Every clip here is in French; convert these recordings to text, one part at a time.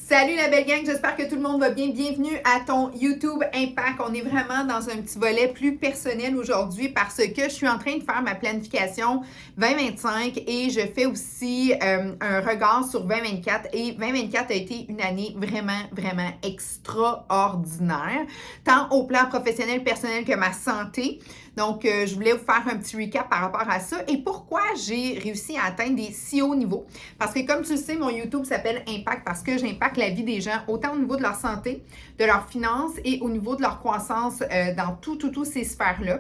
Salut la belle gang, j'espère que tout le monde va bien. Bienvenue à ton YouTube Impact. On est vraiment dans un petit volet plus personnel aujourd'hui parce que je suis en train de faire ma planification 2025 et je fais aussi un regard sur 2024. Et 2024 a été une année vraiment extraordinaire, tant au plan professionnel, personnel que ma santé. Donc, je voulais vous faire un petit recap par rapport à ça et pourquoi j'ai réussi à atteindre des si hauts niveaux. Parce que comme tu le sais, mon YouTube s'appelle Impact parce que j'impacte la vie des gens, autant au niveau de leur santé, de leurs finances et au niveau de leur croissance dans toutes ces sphères-là.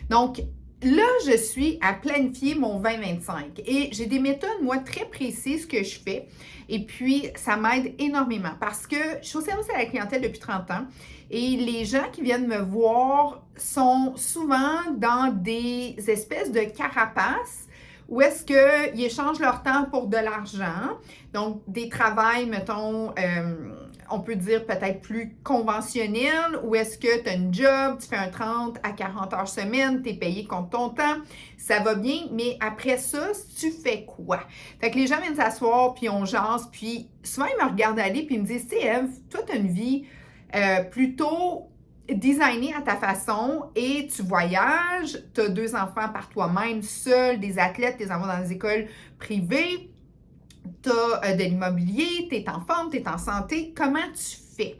Donc, là, je suis à planifier mon 2025 et j'ai des méthodes, moi, très précises que je fais et puis ça m'aide énormément parce que je suis au service à la clientèle depuis 30 ans et les gens qui viennent me voir sont souvent dans des espèces de carapaces où est-ce qu'ils échangent leur temps pour de l'argent, donc des travails, mettons, on peut dire peut-être plus conventionnels, où est-ce que tu as une job, tu fais un 30 à 40 heures semaine, tu es payé contre ton temps, ça va bien, mais après ça, tu fais quoi? Fait que les gens viennent s'asseoir, puis on jase, puis souvent ils me regardent aller, puis ils me disent, tu sais, Ève, toi, tu as une vie plutôt designer à ta façon et tu voyages, tu as 2 enfants par toi-même, seul, des athlètes, tes enfants dans des écoles privées, tu as de l'immobilier, tu es en forme, tu es en santé. Comment tu fais?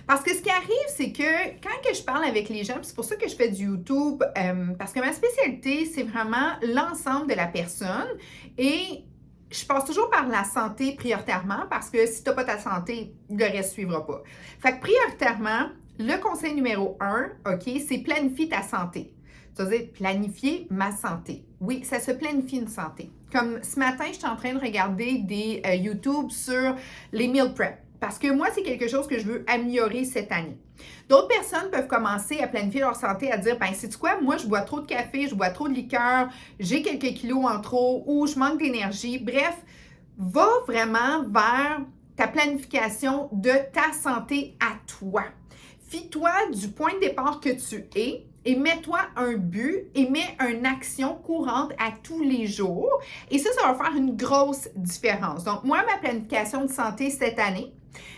Parce que ce qui arrive, c'est que quand que je parle avec les gens, c'est pour ça que je fais du YouTube, parce que ma spécialité, c'est vraiment l'ensemble de la personne et je passe toujours par la santé prioritairement parce que si tu n'as pas ta santé, le reste ne suivra pas. Fait que prioritairement, le conseil numéro 1, OK, c'est planifier ta santé. C'est-à-dire planifier ma santé. Oui, ça se planifie une santé. Comme ce matin, je suis en train de regarder des YouTube sur les meal prep. Parce que moi, c'est quelque chose que je veux améliorer cette année. D'autres personnes peuvent commencer à planifier leur santé, à dire, ben, sais-tu quoi, moi, je bois trop de café, je bois trop de liqueur, j'ai quelques kilos en trop ou je manque d'énergie. Bref, va vraiment vers ta planification de ta santé à toi. Fie-toi du point de départ que tu es et mets-toi un but et mets une action courante à tous les jours. Et ça va faire une grosse différence. Donc, moi, ma planification de santé cette année,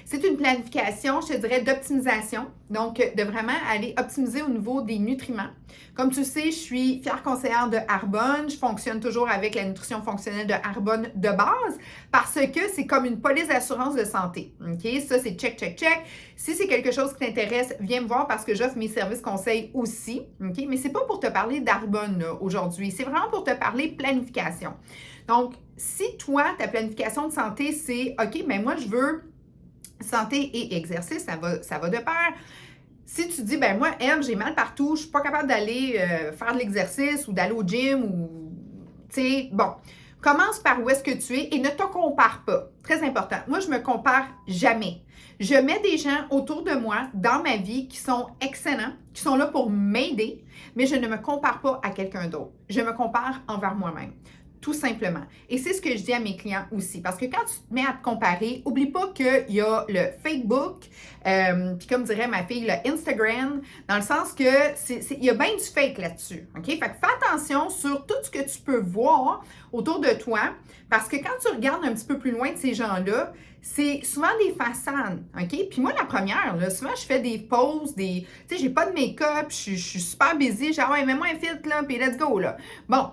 c'est une planification, je te dirais, d'optimisation. Donc, de vraiment aller optimiser au niveau des nutriments. Comme tu sais, je suis fière conseillère de Arbonne. Je fonctionne toujours avec la nutrition fonctionnelle de Arbonne de base parce que c'est comme une police d'assurance de santé. OK? Ça, c'est check. Si c'est quelque chose qui t'intéresse, viens me voir parce que j'offre mes services conseils aussi. OK? Mais c'est pas pour te parler d'Arbonne aujourd'hui. C'est vraiment pour te parler planification. Donc, si toi, ta planification de santé, c'est OK, mais moi, je veux santé et exercice, ça va de pair. Si tu dis, ben moi, Ève, j'ai mal partout, je suis pas capable d'aller faire de l'exercice ou d'aller au gym ou, tu sais, bon, commence par où est-ce que tu es et ne te compare pas. Très important. Moi, je me compare jamais. Je mets des gens autour de moi dans ma vie qui sont excellents, qui sont là pour m'aider, mais je ne me compare pas à quelqu'un d'autre. Je me compare envers moi-même. Tout simplement. Et c'est ce que je dis à mes clients aussi. Parce que quand tu te mets à te comparer, oublie pas qu'il y a le Facebook, puis comme dirait ma fille, le Instagram, dans le sens que il y a bien du fake là-dessus. OK? Fait que fais attention sur tout ce que tu peux voir autour de toi. Parce que quand tu regardes un petit peu plus loin de ces gens-là, c'est souvent des façades, OK? Puis moi, la première, là, souvent, je fais des poses, tu sais, j'ai pas de make-up, je suis super busy, genre, ouais, mets-moi un filtre, là, puis let's go, là. Bon.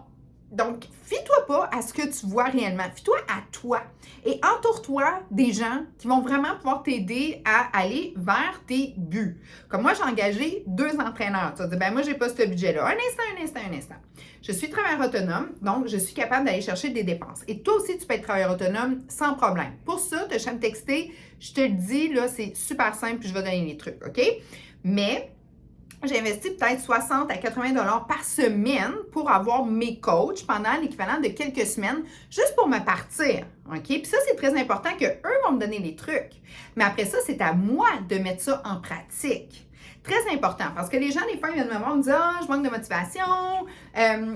Donc, fie-toi pas à ce que tu vois réellement. Fie-toi à toi. Et entoure-toi des gens qui vont vraiment pouvoir t'aider à aller vers tes buts. Comme moi, j'ai engagé 2 entraîneurs. Tu vas dire, ben moi, j'ai pas ce budget-là. Un instant. Je suis travailleur autonome, donc je suis capable d'aller chercher des dépenses. Et toi aussi, tu peux être travailleur autonome sans problème. Pour ça, tu as me texter. Je te le dis, là, c'est super simple, puis je vais donner les trucs, OK? Mais j'ai investi peut-être 60 à 80 $ par semaine pour avoir mes coachs pendant l'équivalent de quelques semaines, juste pour me partir. OK? Puis ça, c'est très important qu'eux vont me donner les trucs. Mais après ça, c'est à moi de mettre ça en pratique. Très important, parce que les gens, des fois, ils viennent me voir et me disent « Ah, je manque de motivation,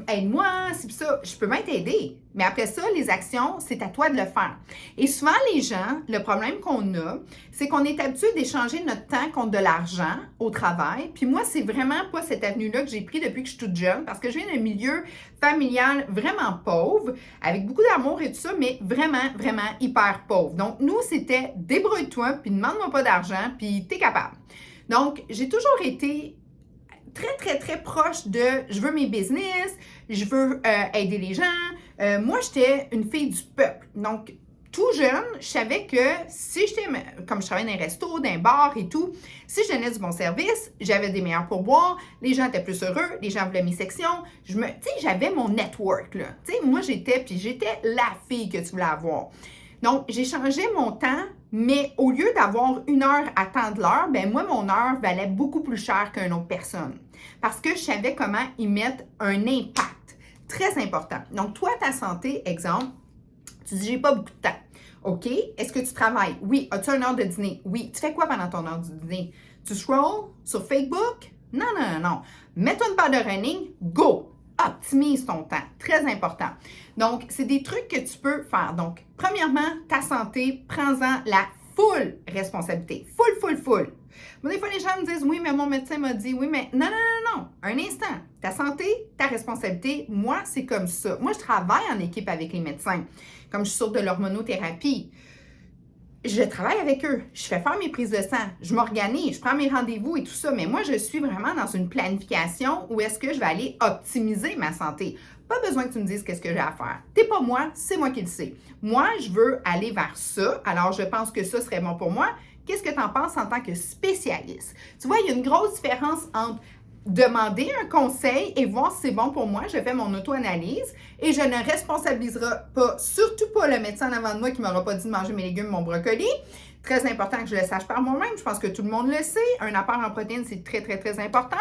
aide-moi, c'est pour ça. » Je peux même t'aider, mais après ça, les actions, c'est à toi de le faire. Et souvent, les gens, le problème qu'on a, c'est qu'on est habitué d'échanger notre temps contre de l'argent au travail. Puis moi, c'est vraiment pas cette avenue-là que j'ai pris depuis que je suis toute jeune, parce que je viens d'un milieu familial vraiment pauvre, avec beaucoup d'amour et tout ça, mais vraiment, vraiment hyper pauvre. Donc, nous, c'était débrouille-toi, puis demande-moi pas d'argent, puis t'es capable. Donc, j'ai toujours été très, très, très proche de je veux mes business, je veux aider les gens. Moi, j'étais une fille du peuple. Donc, tout jeune, je savais que si j'étais, comme je travaillais dans un resto, dans un bar et tout, si je donnais du bon service, j'avais des meilleurs pourboires, les gens étaient plus heureux, les gens voulaient mes sections. Tu sais, j'avais mon network, là. Tu sais, moi, j'étais la fille que tu voulais avoir. Donc, j'ai changé mon temps, mais au lieu d'avoir 1 heure à temps de l'heure, ben moi, mon heure valait beaucoup plus cher qu'une autre personne. Parce que je savais comment y mettre un impact. Très important. Donc, toi, ta santé, exemple, tu dis, j'ai pas beaucoup de temps. OK. Est-ce que tu travailles? Oui. As-tu une heure de dîner? Oui. Tu fais quoi pendant ton heure du dîner? Tu scrolls sur Facebook? Non, non, non, non. Mets-toi une paire de running. Go! Optimise ton temps. Très important. Donc, c'est des trucs que tu peux faire. Donc, premièrement, ta santé, prends-en la full responsabilité. Full. Bon, des fois, les gens me disent, oui, mais mon médecin m'a dit, oui, mais non. Un instant. Ta santé, ta responsabilité, moi, c'est comme ça. Moi, je travaille en équipe avec les médecins. Comme je suis sur de l'hormonothérapie, je travaille avec eux. Je fais faire mes prises de sang. Je m'organise, je prends mes rendez-vous et tout ça. Mais moi, je suis vraiment dans une planification où est-ce que je vais aller optimiser ma santé. Pas besoin que tu me dises qu'est-ce que j'ai à faire. T'es pas moi, c'est moi qui le sais. Moi, je veux aller vers ça. Alors, je pense que ça serait bon pour moi. Qu'est-ce que tu en penses en tant que spécialiste? Tu vois, il y a une grosse différence entre demander un conseil et voir si c'est bon pour moi. Je fais mon auto-analyse et je ne responsabiliserai pas, surtout pas le médecin en avant de moi qui ne m'aura pas dit de manger mes légumes, mon brocoli. Très important que je le sache par moi-même. Je pense que tout le monde le sait. Un apport en protéines, c'est très, très, très important.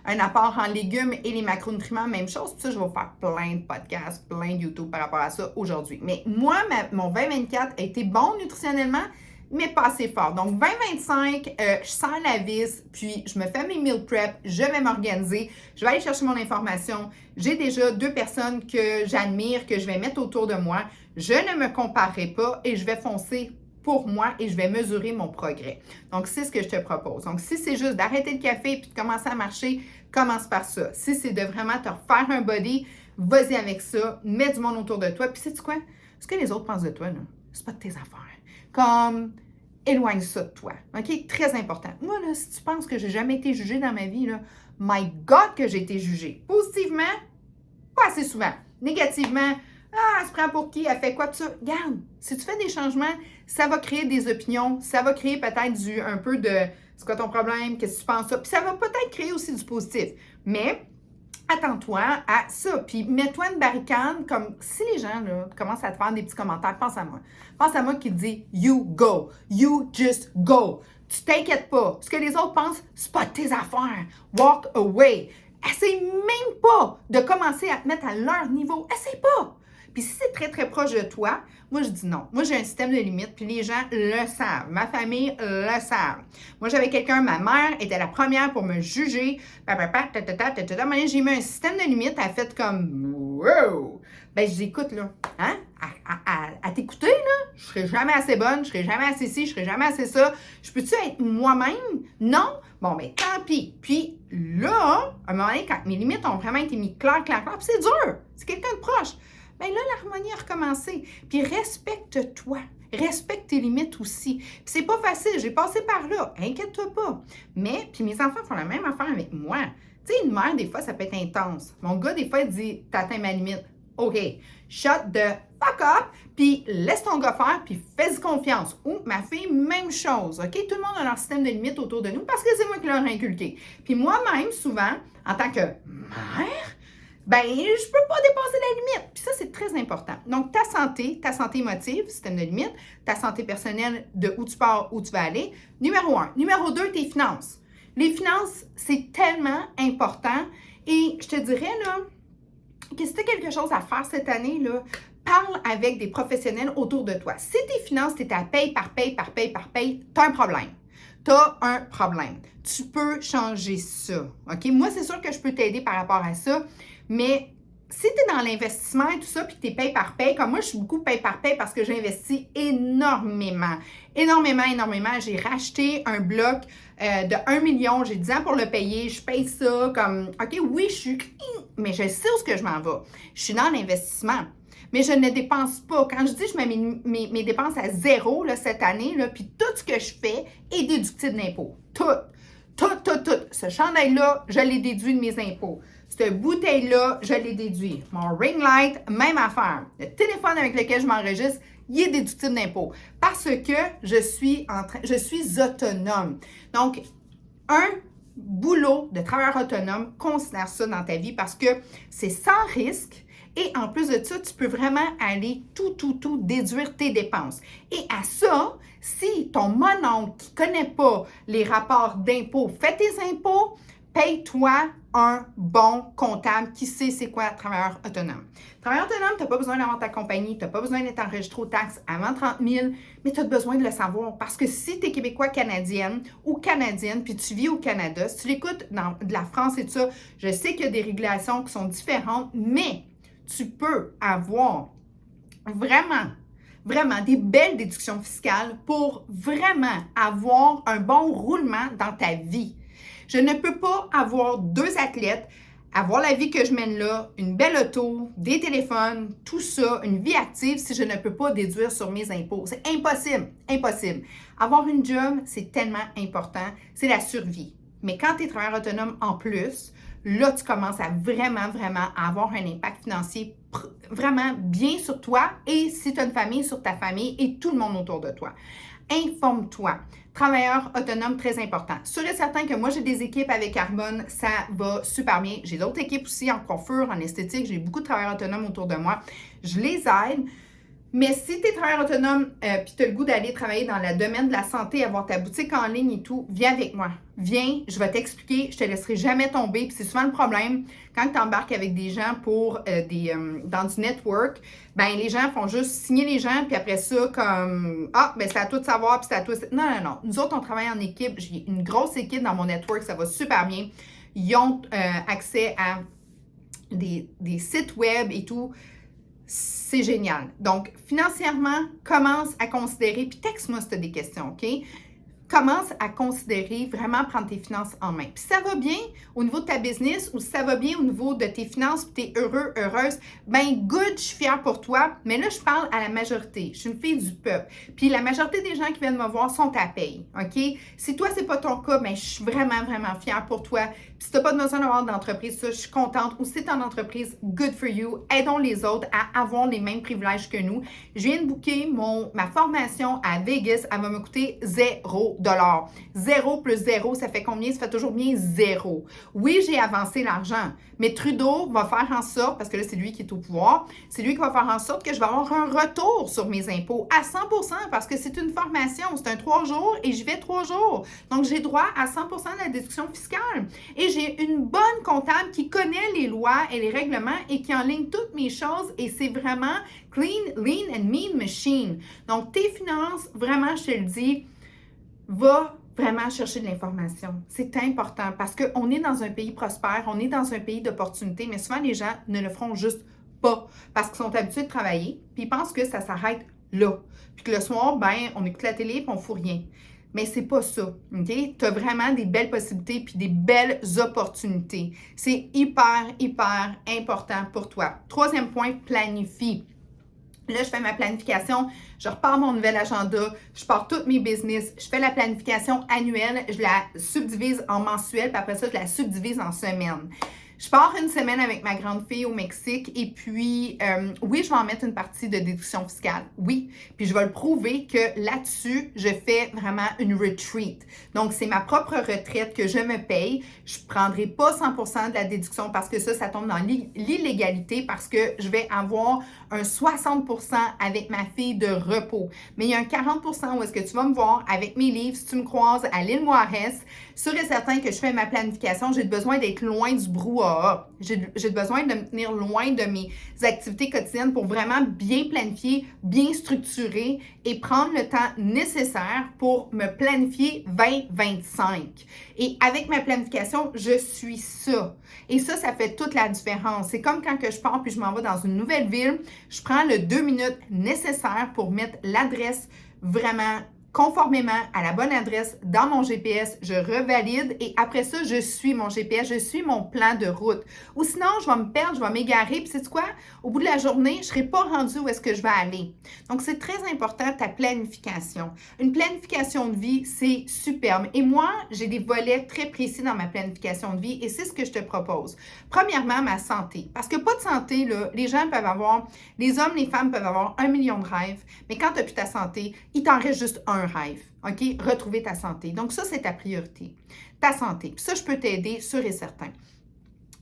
Un apport en légumes et les macronutriments, même chose. Puis ça, je vais vous faire plein de podcasts, plein de YouTube par rapport à ça aujourd'hui. Mais moi, mon 2024 a été bon nutritionnellement, mais pas assez fort. Donc, 2025, je sens la vis, puis je me fais mes meal prep, je vais m'organiser, je vais aller chercher mon information. J'ai déjà 2 personnes que j'admire, que je vais mettre autour de moi. Je ne me comparerai pas et je vais foncer pour moi et je vais mesurer mon progrès. Donc, c'est ce que je te propose. Donc, si c'est juste d'arrêter le café puis de commencer à marcher, commence par ça. Si c'est de vraiment te refaire un body, vas-y avec ça, mets du monde autour de toi. Puis, sais-tu quoi? Ce que les autres pensent de toi, là, c'est pas de tes affaires. Comme, éloigne ça de toi. OK? Très important. Moi, là, si tu penses que j'ai jamais été jugée dans ma vie, là, my God, que j'ai été jugée. Positivement, pas assez souvent. Négativement, ah, elle se prend pour qui? Elle fait quoi? Tout ça. Regarde, si tu fais des changements, ça va créer des opinions, ça va créer peut-être un peu de c'est quoi ton problème, qu'est-ce que tu penses ça? Puis ça va peut-être créer aussi du positif. Mais attends-toi à ça. Puis mets-toi une barricade comme si les gens là, commencent à te faire des petits commentaires. Pense à moi. Pense à moi qui te dit you go. You just go. Tu t'inquiètes pas. Ce que les autres pensent, c'est pas tes affaires. Walk away. Essaye même pas de commencer à te mettre à leur niveau. Essaye pas. Puis si c'est très, très proche de toi, moi, je dis non. Moi, j'ai un système de limites, puis les gens le savent. Ma famille le savent. Moi, j'avais quelqu'un, ma mère était la première pour me juger. Mais j'ai mis un système de limites, elle a fait comme wow! Ben, je dis, écoute, là, hein? À t'écouter, là, je serai jamais assez bonne, je serai jamais assez ci, je serai jamais assez ça. Je peux-tu être moi-même? Non? Bon, ben, tant pis. Puis là, à un moment donné, quand mes limites ont vraiment été mises clair, puis c'est dur. C'est quelqu'un de proche. Bien là, l'harmonie a recommencé. Puis respecte-toi. Respecte tes limites aussi. Puis c'est pas facile, j'ai passé par là. Inquiète-toi pas. Mais, puis mes enfants font la même affaire avec moi. Tu sais, une mère, des fois, ça peut être intense. Mon gars, des fois, il dit « T'atteins ma limite. » OK. Shut the fuck up, puis laisse ton gars faire, puis fais-y confiance. Ou ma fille, même chose. OK? Tout le monde a leur système de limites autour de nous parce que c'est moi qui leur ai inculqué. Puis moi-même, souvent, en tant que mère, ben, je ne peux pas dépasser la limite. Puis ça, c'est très important. Donc, ta santé émotive, système de limite, ta santé personnelle, de où tu pars, où tu vas aller. Numéro 1. Numéro 2, tes finances. Les finances, c'est tellement important. Et je te dirais, là, que si tu as quelque chose à faire cette année, là, parle avec des professionnels autour de toi. Si tes finances, tu es à paye par paye, tu as un problème. tu as un problème. Tu peux changer ça. OK? Moi, c'est sûr que je peux t'aider par rapport à ça, mais si tu es dans l'investissement et tout ça, puis que tu es paye par paye, comme moi, je suis beaucoup paye par paye parce que j'investis énormément. Énormément. J'ai racheté un bloc de 1 million. J'ai 10 ans pour le payer. Je paye ça comme, OK, oui, je suis, mais je sais où ce que je m'en vais. Je suis dans l'investissement. Mais je ne dépense pas. Quand je dis je mets mes dépenses à zéro là, cette année, là, puis tout ce que je fais est déductible d'impôts. Tout. Ce chandail-là, je l'ai déduit de mes impôts. Cette bouteille-là, je l'ai déduit. Mon ring light, même affaire. Le téléphone avec lequel je m'enregistre, il est déductible d'impôts. Parce que je suis autonome. Donc, un boulot de travailleur autonome, considère ça dans ta vie parce que c'est sans risque. Et en plus de ça, tu peux vraiment aller tout déduire tes dépenses. Et à ça, si ton mononcle qui ne connaît pas les rapports d'impôts fait tes impôts, paye-toi un bon comptable qui sait c'est quoi travailleur autonome. Travailleur autonome, tu n'as pas besoin d'avoir ta compagnie, tu n'as pas besoin d'être enregistré aux taxes avant 30 000, mais tu as besoin de le savoir parce que si tu es québécois, canadienne ou canadienne, puis tu vis au Canada, si tu l'écoutes de la France et tout ça, je sais qu'il y a des régulations qui sont différentes, mais tu peux avoir vraiment des belles déductions fiscales pour vraiment avoir un bon roulement dans ta vie. Je ne peux pas avoir 2 athlètes, avoir la vie que je mène là, une belle auto, des téléphones, tout ça, une vie active si je ne peux pas déduire sur mes impôts. C'est impossible. Avoir une job, c'est tellement important, c'est la survie. Mais quand tu es travailleur autonome en plus, là, tu commences à vraiment avoir un impact financier vraiment bien sur toi et si tu as une famille, sur ta famille et tout le monde autour de toi. Informe-toi. Travailleur autonome, très important. Sûr et certain que moi, j'ai des équipes avec Arbonne, ça va super bien. J'ai d'autres équipes aussi en coiffure, en esthétique. J'ai beaucoup de travailleurs autonomes autour de moi. Je les aide. Mais si tu es travailleur autonome puis tu as le goût d'aller travailler dans le domaine de la santé, avoir ta boutique en ligne et tout, viens avec moi. Viens, je vais t'expliquer, je te laisserai jamais tomber. Puis c'est souvent le problème quand tu embarques avec des gens pour dans du network, ben les gens font juste signer les gens puis après ça comme c'est à toi de savoir puis c'est à toi. Non. Nous autres on travaille en équipe. J'ai une grosse équipe dans mon network, ça va super bien. Ils ont accès à des sites web et tout. C'est génial. Donc, financièrement, commence à considérer, puis texte-moi si tu as des questions, OK? Commence à considérer vraiment prendre tes finances en main. Puis ça va bien au niveau de ta business ou si ça va bien au niveau de tes finances, puis tu es heureuse, ben good, je suis fière pour toi. Mais là, je parle à la majorité. Je suis une fille du peuple. Puis la majorité des gens qui viennent me voir sont à paye, OK? Si toi, c'est pas ton cas, ben je suis vraiment fière pour toi. Puis si tu n'as pas besoin d'avoir d'entreprise, ça, je suis contente. Ou si tu es en entreprise, good for you. Aidons les autres à avoir les mêmes privilèges que nous. Je viens de booker ma formation à Vegas. Elle va me coûter $0. 0 plus 0, ça fait combien? Ça fait toujours bien 0. Oui, j'ai avancé l'argent, mais Trudeau va faire en sorte, parce que là, c'est lui qui est au pouvoir, c'est lui qui va faire en sorte que je vais avoir un retour sur mes impôts à 100% parce que c'est une formation, c'est un 3 jours et je vais 3 jours. Donc, j'ai droit à 100% de la déduction fiscale. Et j'ai une bonne comptable qui connaît les lois et les règlements et qui enligne toutes mes choses et c'est vraiment clean, lean and mean machine. Donc, tes finances, vraiment, je te le dis, va vraiment chercher de l'information. C'est important parce qu'on est dans un pays prospère, on est dans un pays d'opportunités, mais souvent les gens ne le feront juste pas parce qu'ils sont habitués de travailler puis ils pensent que ça s'arrête là. Puis que le soir, ben, on écoute la télé puis on ne fout rien. Mais c'est pas ça, OK? Tu as vraiment des belles possibilités puis des belles opportunités. C'est hyper important pour toi. 3e point, planifie. Là, je fais ma planification, je repars mon nouvel agenda, je pars tous mes business, je fais la planification annuelle, je la subdivise en mensuel, puis après ça, je la subdivise en semaine. Je pars une semaine avec ma grande fille au Mexique et puis, oui, je vais en mettre une partie de déduction fiscale, oui. Puis je vais le prouver que là-dessus, je fais vraiment une retreat. Donc, c'est ma propre retraite que je me paye. Je ne prendrai pas 100% de la déduction parce que ça tombe dans l'illégalité parce que je vais avoir un 60% avec ma fille de repos. Mais il y a un 40% où est-ce que tu vas me voir avec mes livres, si tu me croises à l'île Moirès, sûr et certain que je fais ma planification, j'ai besoin d'être loin du brouhaha brouhaha. J'ai besoin de me tenir loin de mes activités quotidiennes pour vraiment bien planifier, bien structurer et prendre le temps nécessaire pour me planifier 2025. Et avec ma planification, je suis ça. Et ça fait toute la différence. C'est comme quand que je pars puis je m'en vais dans une nouvelle ville, je prends le 2 minutes nécessaires pour mettre l'adresse vraiment conformément à la bonne adresse dans mon GPS, je revalide et après ça, je suis mon GPS, je suis mon plan de route. Ou sinon, je vais me perdre, je vais m'égarer, puis sais-tu quoi? Au bout de la journée, je ne serai pas rendue où est-ce que je vais aller. Donc, c'est très important ta planification. Une planification de vie, c'est superbe. Et moi, j'ai des volets très précis dans ma planification de vie et c'est ce que je te propose. Premièrement, ma santé. Parce que pas de santé, là, les gens peuvent avoir, les hommes, les femmes peuvent avoir 1 million de rêves, mais quand tu n'as plus ta santé, il t'en reste juste un rêve, OK? Retrouver ta santé. Donc, ça, c'est ta priorité. Ta santé. Puis ça, je peux t'aider, sûr et certain.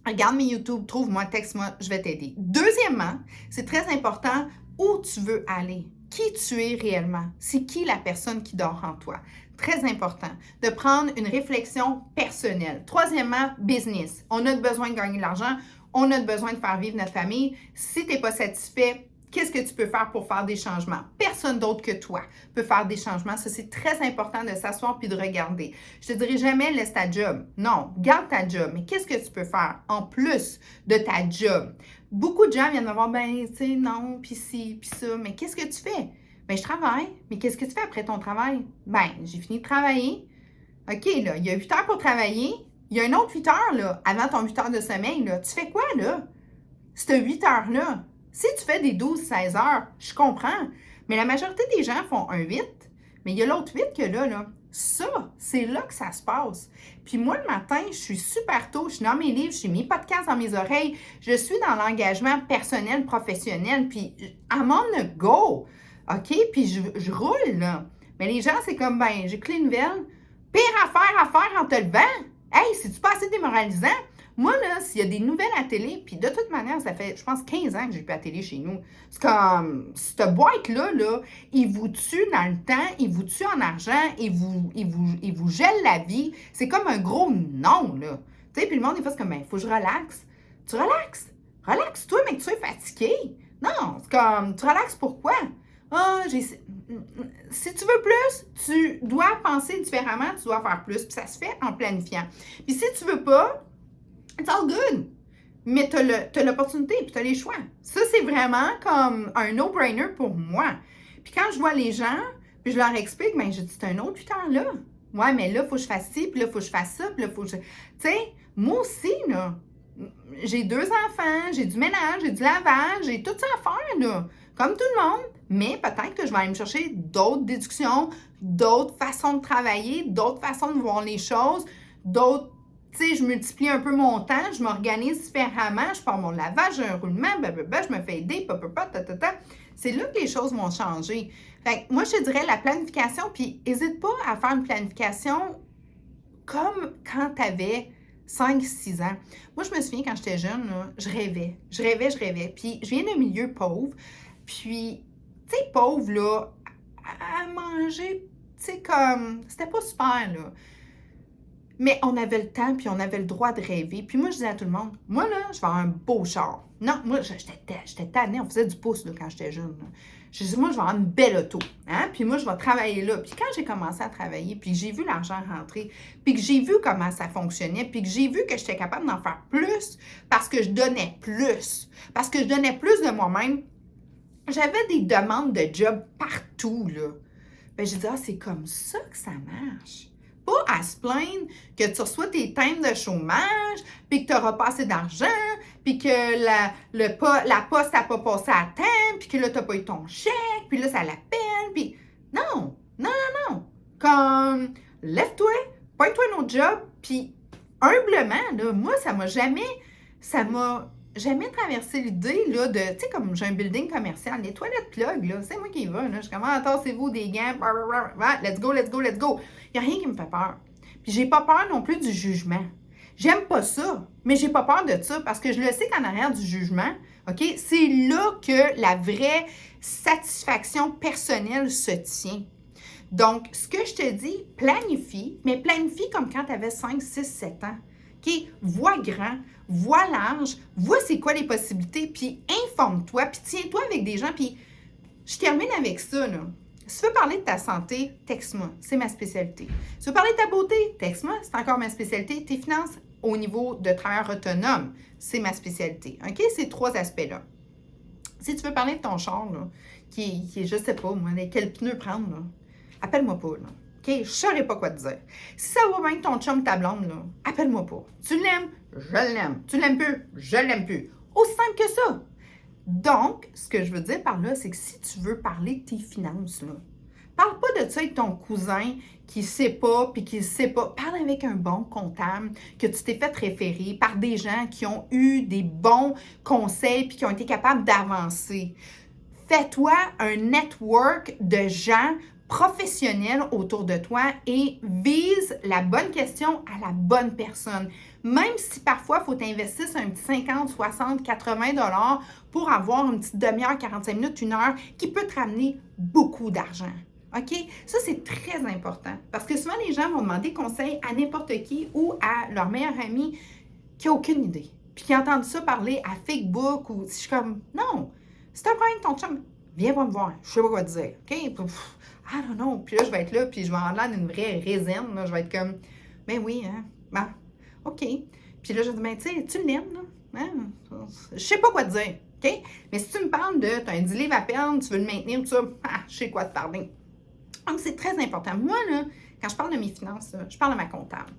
Regarde mes YouTube, trouve-moi, texte-moi, je vais t'aider. Deuxièmement, c'est très important où tu veux aller. Qui tu es réellement? C'est qui la personne qui dort en toi? Très important de prendre une réflexion personnelle. Troisièmement, business. On a besoin de gagner de l'argent. On a besoin de faire vivre notre famille. Si tu n'es pas satisfait, qu'est-ce que tu peux faire pour faire des changements? Personne d'autre que toi peut faire des changements. Ça, c'est très important de s'asseoir puis de regarder. Je te dirai jamais laisse ta job. Non, garde ta job. Mais qu'est-ce que tu peux faire en plus de ta job? Beaucoup de gens viennent me voir, ben, tu sais, non, puis ci, puis ça. Mais qu'est-ce que tu fais? Ben, je travaille. Mais qu'est-ce que tu fais après ton travail? Ben, j'ai fini de travailler. OK, là, il y a 8 heures pour travailler. Il y a un autre 8 heures, là, avant ton 8 heures de sommeil, là. Tu fais quoi, là? Cette 8 heures-là? Si tu fais des 12-16 heures, je comprends. Mais la majorité des gens font un 8, mais il y a l'autre 8 que là. Ça, c'est là que ça se passe. Puis moi, le matin, je suis super tôt, je suis dans mes livres, je suis mes podcasts dans mes oreilles, je suis dans l'engagement personnel, professionnel, puis I'm on the go. OK? Puis je roule, là. Mais les gens, c'est comme, ben, j'écoute les nouvelles. Pire affaire à faire en te levant. Hey, c'est-tu pas assez démoralisant? Moi, là, s'il y a des nouvelles à télé, puis de toute manière, ça fait, je pense, 15 ans que j'ai plus à télé chez nous. C'est comme, cette boîte-là, là, il vous tue dans le temps, il vous tue en argent, il vous gèle la vie. C'est comme un gros non, là. Tu sais, puis le monde, des fois, c'est comme, ben, il faut que je relaxe. Tu relaxes. Relaxe-toi, mais que tu sois fatigué. Non, c'est comme, tu relaxes pourquoi? Ah, si tu veux plus, tu dois penser différemment, tu dois faire plus. Puis ça se fait en planifiant. Puis si tu veux pas, it's all good. Mais tu as l'opportunité puis tu as les choix. Ça, c'est vraiment comme un no-brainer pour moi. Puis quand je vois les gens, puis je leur explique, bien, je dis, c'est un autre 8 heures là. Ouais, mais là, il faut que je fasse ci, puis là, il faut que je fasse ça, puis là, il faut que je. Tu sais, moi aussi, là, j'ai 2 enfants, j'ai du ménage, j'ai du lavage, j'ai tout ça à faire, là. Comme tout le monde. Mais peut-être que je vais aller me chercher d'autres déductions, d'autres façons de travailler, d'autres façons de voir les choses, d'autres. Tu sais, je multiplie un peu mon temps, je m'organise différemment, je pars mon lavage, j'ai un roulement, blablabla, je me fais aider, C'est là que les choses vont changer. Fait que moi, je te dirais la planification, puis n'hésite pas à faire une planification comme quand tu avais 5-6 ans. Moi, je me souviens quand j'étais jeune, là, je rêvais. Puis, je viens d'un milieu pauvre. Puis, tu sais, pauvre, là, à manger, tu sais, comme, c'était pas super, là. Mais on avait le temps, puis on avait le droit de rêver. Puis moi, je disais à tout le monde, moi, là, je vais avoir un beau char. Non, moi, j'étais tannée, on faisait du pouce, là, quand j'étais jeune, là. Je disais, moi, je vais avoir une belle auto, hein? Puis moi, je vais travailler là. Puis quand j'ai commencé à travailler, puis j'ai vu l'argent rentrer, puis que j'ai vu comment ça fonctionnait, puis que j'ai vu que j'étais capable d'en faire plus parce que je donnais plus, parce que je donnais plus de moi-même, j'avais des demandes de job partout, là. Ben, j'ai dit, ah, c'est comme ça que ça marche. Pas à se plaindre que tu reçois tes timbres de chômage, puis que tu n'auras pas assez d'argent, puis que la poste n'a pas passé à temps, puis que là, tu n'as pas eu ton chèque, puis là, ça l'appelle, puis... Non. Comme, lève-toi, pointe-toi un autre job, puis humblement, là, moi, ça m'a jamais traversé l'idée, là, de, tu sais, comme j'ai un building commercial, les toilettes plug, là, c'est moi qui y va, là, je commence, tassez-vous des gants, let's go. Il n'y a rien qui me fait peur. Puis j'ai pas peur non plus du jugement. J'aime pas ça, mais j'ai pas peur de ça parce que je le sais qu'en arrière du jugement, OK, c'est là que la vraie satisfaction personnelle se tient. Donc, ce que je te dis, planifie, mais planifie comme quand tu avais 5, 6, 7 ans. OK? Vois grand, vois large, vois c'est quoi les possibilités, puis informe-toi, puis tiens-toi avec des gens, puis je termine avec ça, là. Si tu veux parler de ta santé, texte-moi, c'est ma spécialité. Si tu veux parler de ta beauté, texte-moi, c'est encore ma spécialité. Tes finances au niveau de travailleur autonome, c'est ma spécialité. OK? Ces 3 aspects-là. Si tu veux parler de ton char, là, qui est, je sais pas, moi, quel pneu prendre, là, appelle-moi pas, là. OK? Je ne saurais pas quoi te dire. Si ça va bien avec ton chum, ta blonde, là, appelle-moi pas. Tu l'aimes? Je l'aime. Tu l'aimes plus? Je l'aime plus. Aussi simple que ça. Donc, ce que je veux dire par là, c'est que si tu veux parler de tes finances, là, parle pas de ça avec ton cousin qui ne sait pas puis qui ne sait pas. Parle avec un bon comptable que tu t'es fait référer par des gens qui ont eu des bons conseils puis qui ont été capables d'avancer. Fais-toi un network de gens professionnels autour de toi et vise la bonne question à la bonne personne. Même si parfois, il faut t'investir un petit 50, 60, 80 $ pour avoir une petite demi-heure, 45 minutes, 1 heure qui peut te ramener beaucoup d'argent. OK? Ça, c'est très important parce que souvent, les gens vont demander conseil à n'importe qui ou à leur meilleur ami qui n'a aucune idée. Puis qui entendent ça parler à Facebook ou si je suis comme, non, si tu as un problème avec ton chum, viens pas me voir, je sais pas quoi te dire. OK? I don't know. Puis là, je vais être là, puis je vais en l'air d'une vraie résine. Là. Je vais être comme, ben oui, hein, ben, OK. Puis là, je dis, ben, tu sais, tu l'aimes, là? Hein? Je sais pas quoi te dire. OK? Mais si tu me parles de, tu as un 10 livres à perdre, tu veux le maintenir, tout ça, je sais quoi te parler. Donc, c'est très important. Moi, là, quand je parle de mes finances, là, je parle de ma comptable.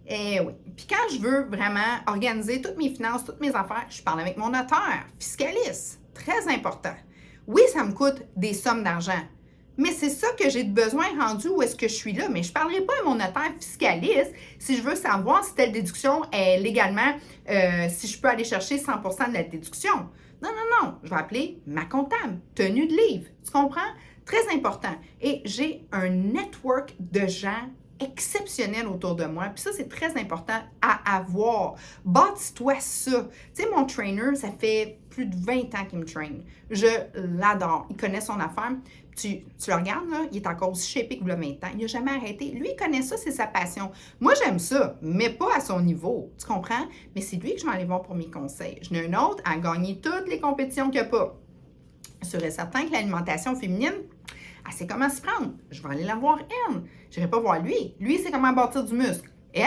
Eh oui. Puis quand je veux vraiment organiser toutes mes finances, toutes mes affaires, je parle avec mon notaire, fiscaliste. Très important. Oui, ça me coûte des sommes d'argent. Mais c'est ça que j'ai de besoin rendu où est-ce que je suis là. Mais je ne parlerai pas à mon notaire fiscaliste si je veux savoir si telle déduction est légalement, si je peux aller chercher 100% de la déduction. Non, non, non. Je vais appeler ma comptable, tenue de livre. Tu comprends? Très important. Et j'ai un network de gens exceptionnels autour de moi. Puis ça, c'est très important à avoir. Bâtis-toi ça. Tu sais, mon trainer, ça fait plus de 20 ans qu'il me traîne. Je l'adore. Il connaît son affaire. Tu le regardes, là, il est encore aussi shapé que il y a 20 ans. Il n'a jamais arrêté. Lui, il connaît ça, c'est sa passion. Moi, j'aime ça, mais pas à son niveau. Tu comprends? Mais c'est lui que je vais aller voir pour mes conseils. J'en ai un autre à gagner toutes les compétitions qu'il n'y a pas. Je serais certain que l'alimentation féminine, elle sait comment s'y prendre. Je vais aller la voir, elle. Je n'irai pas voir lui. Lui, il sait comment bâtir du muscle. Elle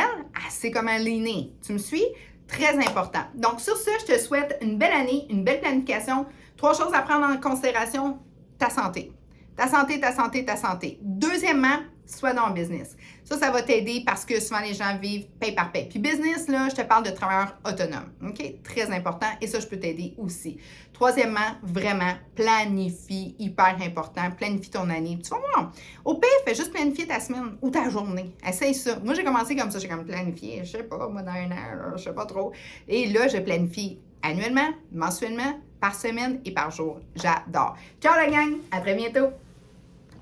sait comment leaner. Tu me suis? Très important. Donc, sur ce, je te souhaite une belle année, une belle planification. 3 choses à prendre en considération. Ta santé. Ta santé, ta santé, ta santé. Deuxièmement, sois dans le business. Ça va t'aider parce que souvent les gens vivent paye par paye. Puis business, là, je te parle de travailleurs autonomes. OK? Très important. Et ça, je peux t'aider aussi. Troisièmement, vraiment, planifie. Hyper important. Planifie ton année. Tu vas voir. Au pire, fais juste planifier ta semaine ou ta journée. Essaye ça. Moi, j'ai commencé comme ça. J'ai comme planifié, je sais pas, moi, dans 1 an, je sais pas trop. Et là, je planifie annuellement, mensuellement, par semaine et par jour. J'adore. Ciao la gang! À très bientôt!